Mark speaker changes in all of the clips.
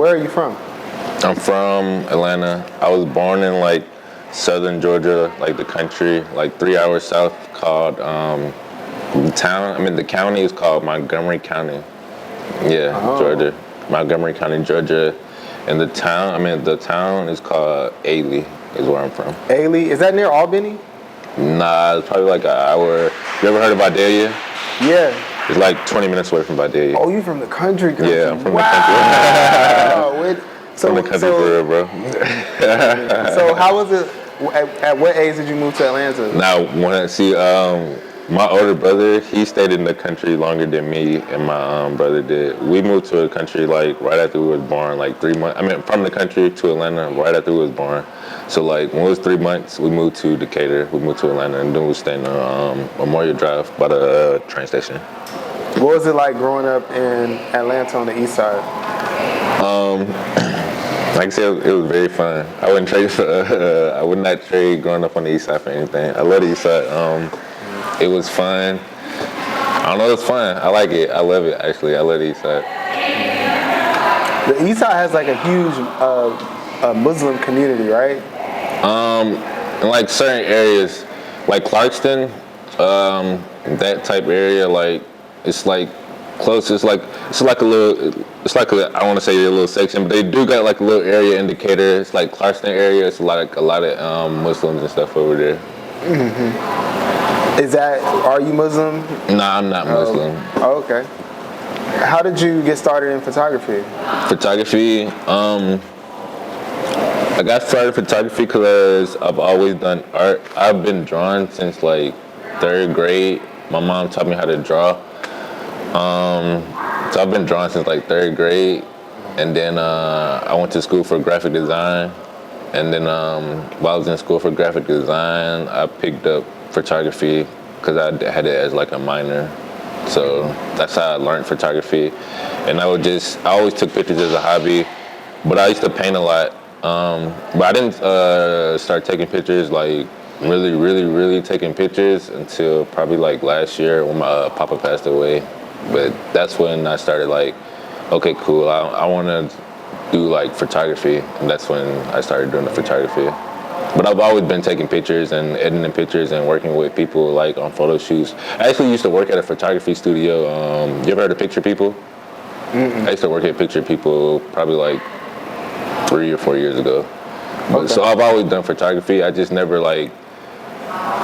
Speaker 1: Where are you from?
Speaker 2: I'm from Atlanta. I was born in like southern Georgia, like the country, like 3 hours south, called the county is called Montgomery County. Yeah, Georgia. Montgomery County, Georgia. And the town is called Ailey, is where I'm from.
Speaker 1: Ailey, is that near Albany?
Speaker 2: Nah, it's probably like an hour. You ever heard of Vidalia?
Speaker 1: Yeah.
Speaker 2: It's like 20 minutes away from Vidalia.
Speaker 1: Oh, you from the country?
Speaker 2: Yeah, I'm from
Speaker 1: the country.
Speaker 2: From the country for real, bro.
Speaker 1: So how was it, at what age did you move to Atlanta?
Speaker 2: Now, my older brother, he stayed in the country longer than me and my brother did. We moved to the country like right after we was born, like 3 months. From the country to Atlanta right after we was born. So like when it was 3 months, we moved to Decatur, we moved to Atlanta, and then we stayed on Memorial Drive by the train station.
Speaker 1: What was it like growing up in Atlanta on the east side?
Speaker 2: Like I said, it was very fun. I would not trade growing up on the east side for anything. I love the east side. It was fun. I don't know, it was fun. I like it. I love it, actually. I love the east side.
Speaker 1: The east side has like a huge Muslim community, right?
Speaker 2: In like certain areas, like Clarkston, that type area, like it's like close. It's like a I want to say a little section, but they do got like a little area indicator. It's like Clarkston area. It's a lot of Muslims and stuff over there.
Speaker 1: Mm-hmm. Are you Muslim?
Speaker 2: Nah, I'm not Muslim.
Speaker 1: Oh, okay. How did you get started in photography?
Speaker 2: Photography, I got started photography because I've always done art. I've been drawing since like 3rd grade. My mom taught me how to draw. So I've been drawing since like 3rd grade. And then I went to school for graphic design. And then while I was in school for graphic design, I picked up photography because I had it as like a minor. So that's how I learned photography. And I always took pictures as a hobby, but I used to paint a lot. But I didn't start taking pictures, like really taking pictures until probably like last year when my papa passed away. But that's when I started like, okay, cool, I want to do like photography. And that's when I started doing the photography. But I've always been taking pictures and editing pictures and working with people like on photo shoots. I actually used to work at a photography studio. You ever heard of Picture People? Mm-mm. I used to work at Picture People probably like 3 or 4 years ago. Okay. So I've always done photography. I just never like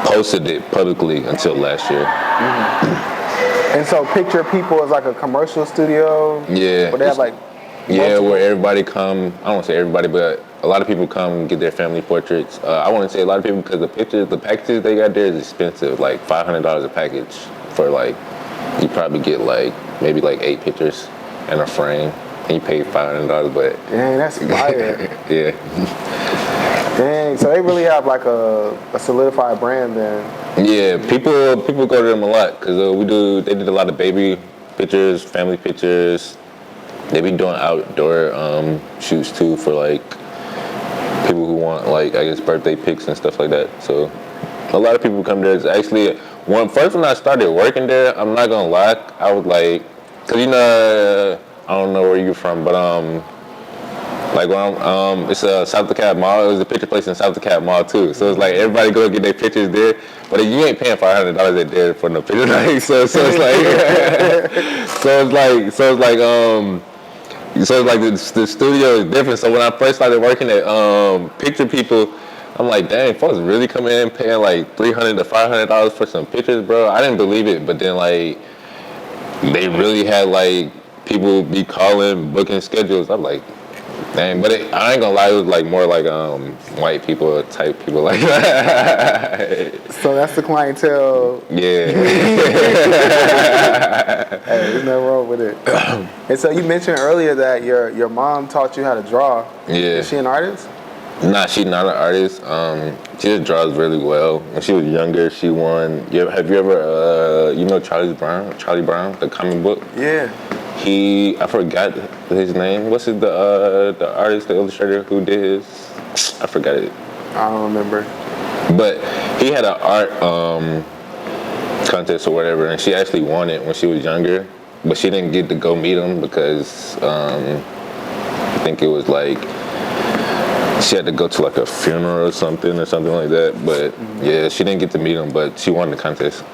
Speaker 2: posted it publicly until last year.
Speaker 1: Mm-hmm. And so Picture People is like a commercial studio?
Speaker 2: Yeah.
Speaker 1: Where they have like
Speaker 2: where everybody come, I don't want to say everybody, but a lot of people come get their family portraits. I want to say a lot of people because the packages they got there is expensive, like $500 a package for like, you probably get like, maybe like 8 pictures and a frame, and you pay $500, but.
Speaker 1: Dang, that's fire.
Speaker 2: Yeah.
Speaker 1: Dang, so they really have like a solidified brand then.
Speaker 2: Yeah, people go to them a lot because they did a lot of baby pictures, family pictures. They be doing outdoor shoots too for like people who want like, I guess, birthday pics and stuff like that. So a lot of people come there. It's actually when I started working there, I'm not gonna lie, I was like, cause I don't know where you're from, but like when it's a South DeKalb Mall. It was a picture place in South DeKalb Mall too. So it's like everybody go get their pictures there, but you ain't paying $500 a day for no picture. Like so it's like the studio is different. So when I first started working at Picture People, I'm like, dang, folks really coming in paying like $300 to $500 for some pictures, bro. I didn't believe it, but then like they really had like people be calling, booking schedules. I'm like, dang, but I ain't gonna lie, it was like more like white people type people like that.
Speaker 1: So that's the clientele.
Speaker 2: Yeah.
Speaker 1: Hey, there's nothing wrong with it. And so you mentioned earlier that your mom taught you how to draw.
Speaker 2: Yeah.
Speaker 1: Is she an artist?
Speaker 2: Nah, she's not an artist. She just draws really well. When she was younger, she won. Have you ever Charlie Brown, the comic book?
Speaker 1: Yeah.
Speaker 2: I forgot his name. What's the artist, the illustrator who did his? I forgot it.
Speaker 1: I don't remember.
Speaker 2: But he had an art contest or whatever, and she actually won it when she was younger. But she didn't get to go meet him because think it was like she had to go to like a funeral or something like that. But yeah, she didn't get to meet him, but she won the contest.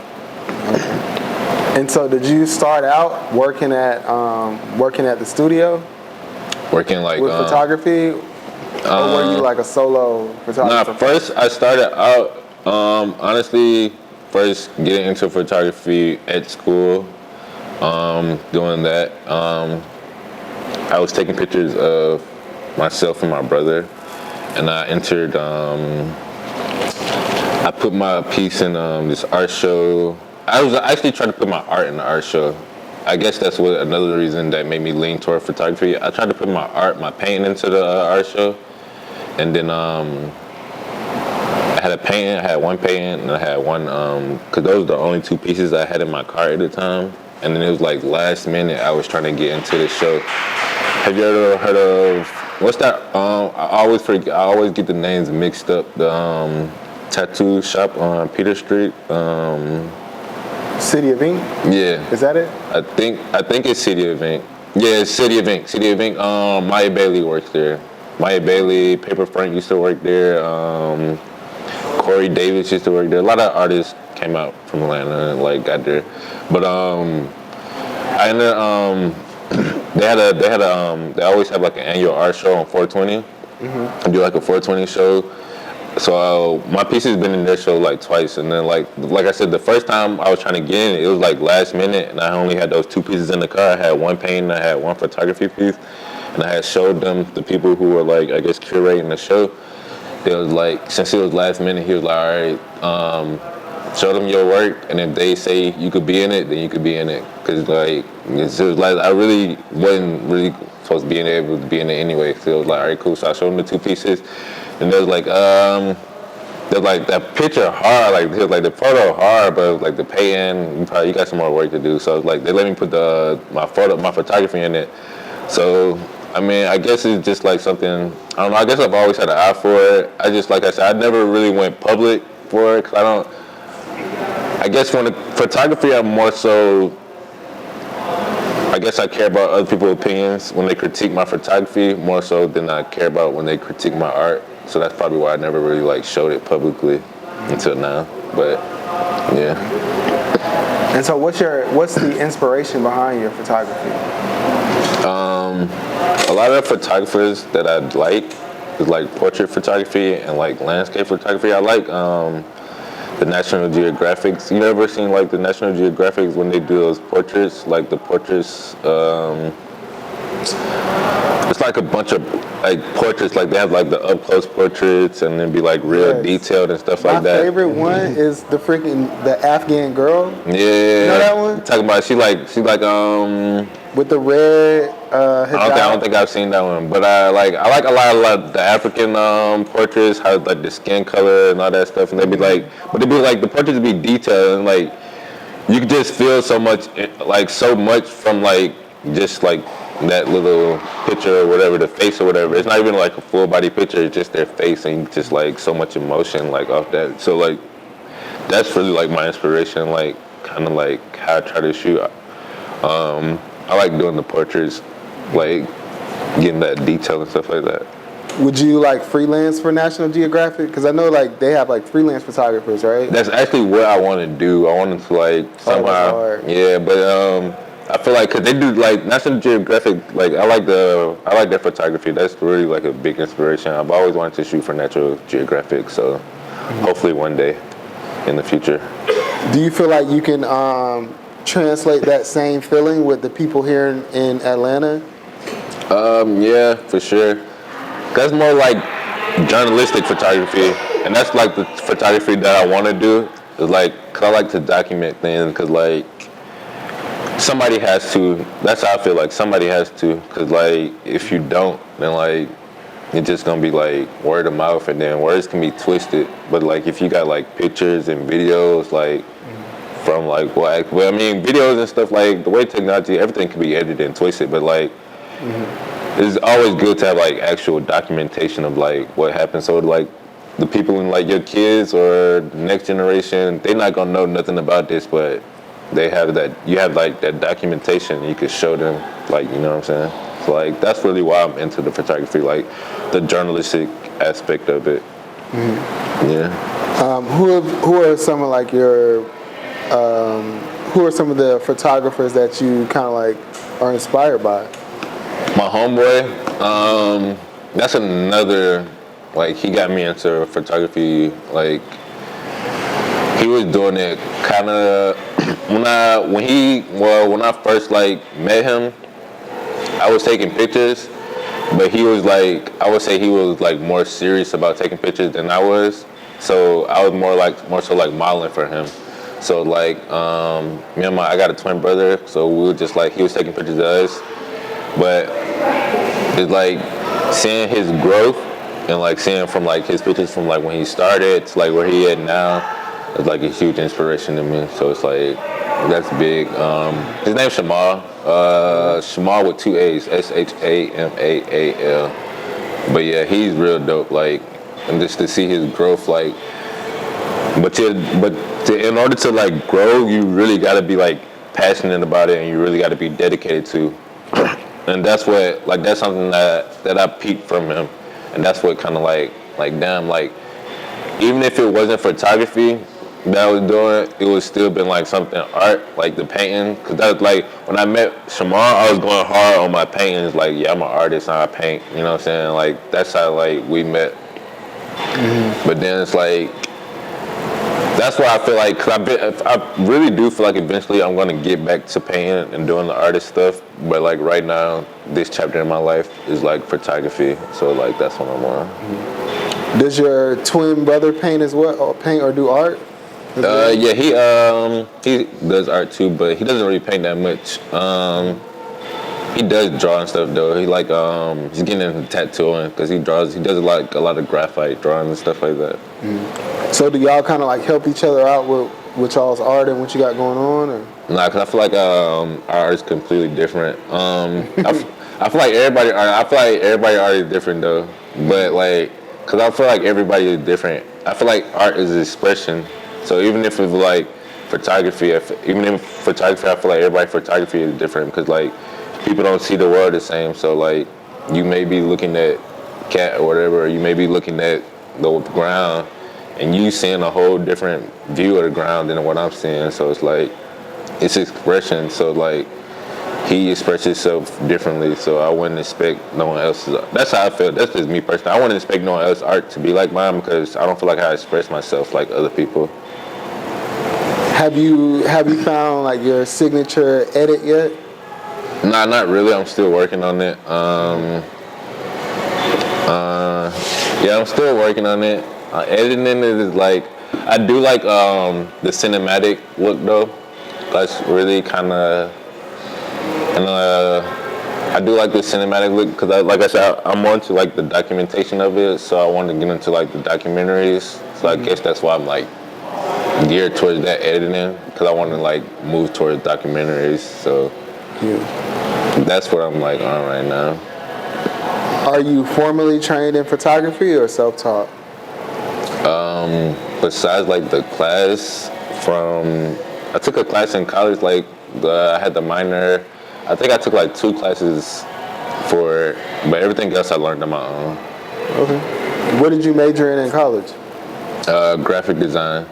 Speaker 1: And so, did you start out working at the studio,
Speaker 2: Working like
Speaker 1: with photography, or were you like a solo photographer?
Speaker 2: Nah, first I started out honestly first getting into photography at school, doing that. I was taking pictures of myself and my brother, and I entered. I put my piece in this art show. I was actually trying to put my art in the art show. I guess that's what another reason that made me lean toward photography. I tried to put my art, my painting into the art show, and then I had a painting. I had one painting, and I had one because those were the only two pieces I had in my car at the time. And then it was like last minute I was trying to get into the show. Have you ever heard of what's that? I always forget. I always get the names mixed up. The tattoo shop on Peter Street.
Speaker 1: City of Ink?
Speaker 2: Yeah.
Speaker 1: Is that it?
Speaker 2: I think it's City of Ink. Yeah, it's City of Ink. City of Ink. Maya Bailey works there. Maya Bailey, Paper Frank used to work there. Corey Davis used to work there. A lot of artists came out from Atlanta and like got there. But I ended they always have like an annual art show on 420. I do like a 420 show. So my piece has been in their show like twice, and then like I said, the first time I was trying to get in, it was like last minute, and I only had those two pieces in the car. I had one painting, I had one photography piece, and I had showed them the people who were like I guess curating the show. They was like, since it was last minute, he was like, all right, show them your work, and if they say you could be in it, then you could be in it. Cause like it was like I really wasn't really supposed to be able to be in it anyway. So it was like, all right, cool. So I showed them the two pieces. And there's like that picture hard, like it was like the photo hard, but like the painting, you got some more work to do. So like they let me put my photography in it. So I mean, I guess it's just like something, I don't know. I guess I've always had an eye for it. I just, like I said, I never really went public for it because I guess when the photography, I'm more so. I guess I care about other people's opinions when they critique my photography more so than I care about when they critique my art. So that's probably why I never really like showed it publicly until now. But yeah.
Speaker 1: And so what's the inspiration behind your photography?
Speaker 2: A lot of the photographers that I like is like portrait photography and like landscape photography. I like the National Geographics. You ever seen like the National Geographics when they do those portraits? Like the portraits, it's like a bunch of like portraits. Like they have like the up close portraits and then be like real detailed and stuff like that.
Speaker 1: My favorite one is the Afghan girl.
Speaker 2: Yeah,
Speaker 1: you know that one?
Speaker 2: Talking about she like
Speaker 1: with the red.
Speaker 2: I don't think I've seen that one, but I like a lot of the African portraits, how like the skin color and all that stuff, and the portraits be detailed and like you can just feel so much from like just like that little picture or whatever, the face or whatever. It's not even like a full body picture, it's just their face and just like so much emotion like off that. So like that's really like my inspiration, like kind of like how I try to shoot. I like doing the portraits, like getting that detail and stuff like that.
Speaker 1: Would you like freelance for National Geographic? Because I know like they have like freelance photographers, right?
Speaker 2: That's actually what I want to do. I wanted to like somehow, yeah. But I feel like because they do like National Geographic, like I like their photography. That's really like a big inspiration. I've always wanted to shoot for National Geographic, so hopefully one day in the future.
Speaker 1: Do you feel like you can translate that same feeling with the people here in Atlanta?
Speaker 2: Yeah, for sure. That's more like journalistic photography, and that's like the photography that I want to do. Is like, cause I like to document things, cause like somebody has to. That's how I feel like somebody has to, cause like if you don't, then like it's just gonna be like word of mouth, and then words can be twisted. But like if you got like pictures and videos, like from like well, I mean videos and stuff, like the way technology, everything can be edited and twisted, but like. It's always good to have like actual documentation of like what happened. So like the people in like your kids or the next generation, they're not gonna know nothing about this, but they have that. You have like that documentation. You could show them, like, you know what I'm saying. So like that's really why I'm into the photography, like the journalistic aspect of it. Yeah.
Speaker 1: Who are some of like your who are some of the photographers that you kind of like are inspired by?
Speaker 2: My homeboy, that's another, like he got me into photography. Like he was doing it kind of when I first like met him, I was taking pictures, but he was like, I would say he was like more serious about taking pictures than I was. So I was more so like modeling for him. So like I got a twin brother, so we were just like, he was taking pictures of us, but it's like seeing his growth and like seeing from like his pictures from like when he started to like where he at now is like a huge inspiration to me. So it's like that's big. His name's Shamal. Shamal with 2 A's, Shamaal. But yeah, he's real dope. Like, and just to see his growth, like, in order to like grow, you really gotta be like passionate about it, and you really gotta be dedicated to. And that's something that I peeped from him, and that's what kind of like damn, like even if it wasn't photography that I was doing, it would still been like something art, like the painting. Cause that was like when I met Shamal, I was going hard on my paintings. Like, yeah, I'm an artist and I paint. You know what I'm saying? Like that's how like we met. But then it's like that's why I feel like, cause I really do feel like eventually I'm gonna get back to painting and doing the artist stuff. But like right now, this chapter in my life is like photography. So like that's what I'm on.
Speaker 1: Does your twin brother paint as well, or paint or do art?
Speaker 2: Yeah, he does art too, but he doesn't really paint that much. He does draw and stuff though. He like he's getting into tattooing because he does like a lot of graphite drawing and stuff like that.
Speaker 1: So do y'all kind of like help each other out with y'all's art and what you got going on? Or?
Speaker 2: Nah, cause I feel like our art is completely different. I feel like everybody art is different though, but like, cause I feel like everybody is different. I feel like art is expression. So even if it's like photography, I feel like everybody's photography is different because like people don't see the world the same. So like you may be looking at cat or whatever, or you may be looking at the ground, and you seeing a whole different view of the ground than what I'm seeing. So it's like it's expression. So like he expresses himself differently. So I wouldn't expect no one else's. That's how I feel. That's just me personally. I wouldn't expect no one else's art to be like mine because I don't feel like I express myself like other people.
Speaker 1: Have you found like your signature edit yet?
Speaker 2: Nah, not really. I'm still working on it. Yeah, I'm still working on it. Editing it is like, I do like the cinematic look though. That's really kind of, and I do like the cinematic look because like I said, I'm more into like the documentation of it. So I want to get into like the documentaries. So I guess that's why I'm like geared towards that editing because I want to like move towards documentaries. So that's what I'm like on right now.
Speaker 1: Are you formally trained in photography or self-taught?
Speaker 2: Besides like the class I took a class in college, like I had the minor. I think I took like 2 classes for it, but everything else I learned on my own.
Speaker 1: Okay. What did you major in college?
Speaker 2: Graphic design.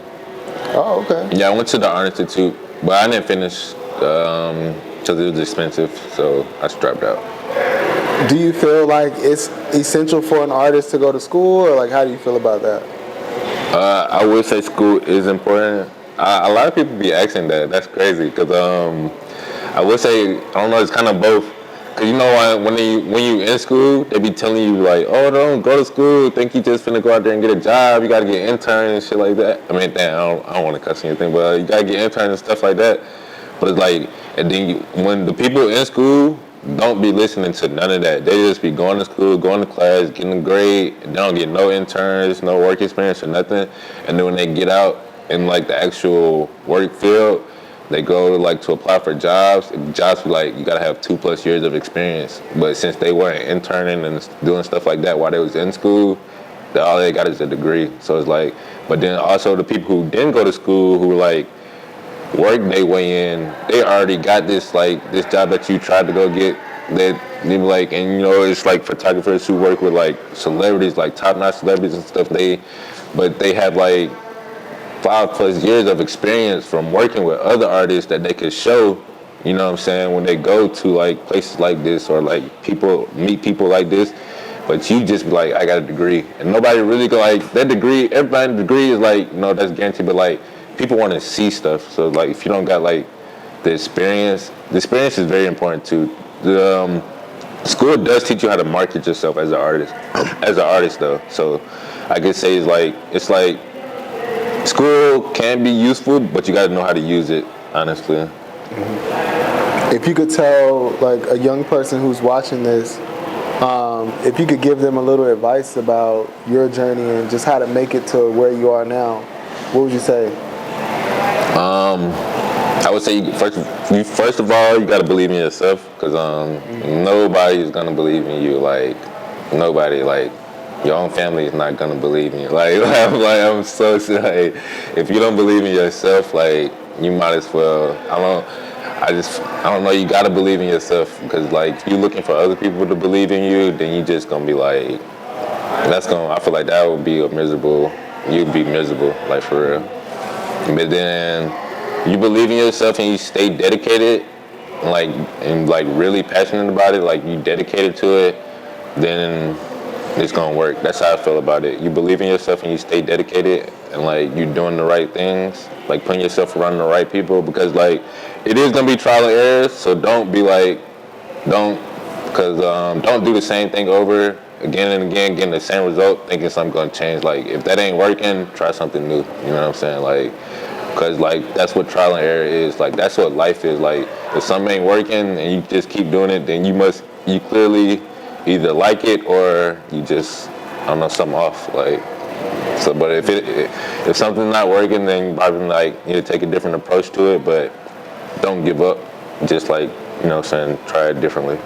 Speaker 1: Oh, okay.
Speaker 2: Yeah, I went to the Art Institute, but I didn't finish because it was expensive, so I just dropped out.
Speaker 1: Do you feel like it's essential for an artist to go to school, or like how do you feel about that?
Speaker 2: I would say school is important. A lot of people be asking that. That's crazy because I would say, I don't know, it's kind of both. Because you know when you in school, they be telling you like, oh, don't go to school, think you just finna go out there and get a job, you gotta get an intern and shit like that. I mean, I don't want to cuss anything, but you gotta get interns and stuff like that. But it's like, and then when the people in school don't be listening to none of that, they just be going to school, going to class, getting a grade, and they don't get no interns, no work experience or nothing. And then when they get out in like the actual work field, they go like to apply for jobs. Jobs be like, you gotta have 2+ years of experience. But since they weren't interning and doing stuff like that while they was in school, all they got is a degree. So it's like, but then also the people who didn't go to school, who like work their way in, they already got this job that you tried to go get they be like, and you know, it's like photographers who work with like celebrities, like top-notch celebrities and stuff. But they have like 5+ years of experience from working with other artists that they could show, you know what I'm saying, when they go to like places like this or like meet people like this. But you just be like, I got a degree. And nobody really go like, that degree, everybody's degree is like, you know, that's guaranteed, but like people want to see stuff. So like if you don't got like the experience is very important too. School does teach you how to market yourself as an artist though. So I could say it's like school can be useful, but you got to know how to use it, honestly.
Speaker 1: If you could tell like a young person who's watching this, if you could give them a little advice about your journey and just how to make it to where you are now, what would you say?
Speaker 2: I would say first of all, you got to believe in yourself, because nobody is gonna believe in you. Like nobody, like your own family is not gonna believe in you. I'm so like, if you don't believe in yourself, like you might as well. I don't know. You gotta believe in yourself, because like if you're looking for other people to believe in you, then you just gonna be like, I feel like that would be you'd be miserable, like for real. But then you believe in yourself and you stay dedicated, and really passionate about it, like you dedicated to it, then it's gonna work. That's how I feel about it. You believe in yourself and you stay dedicated, and like you're doing the right things, like putting yourself around the right people, because like it is gonna be trial and errors. So don't do the same thing over again and again, getting the same result, thinking something's gonna change. Like if that ain't working, try something new. You know what I'm saying? Like, because like that's what trial and error is. Like that's what life is. Like if something ain't working and you just keep doing it, then you clearly either like it or you just, I don't know, something off. Like, so, but if something's not working, then you probably like need to take a different approach to it. But don't give up. Just like, you know what I'm saying, try it differently.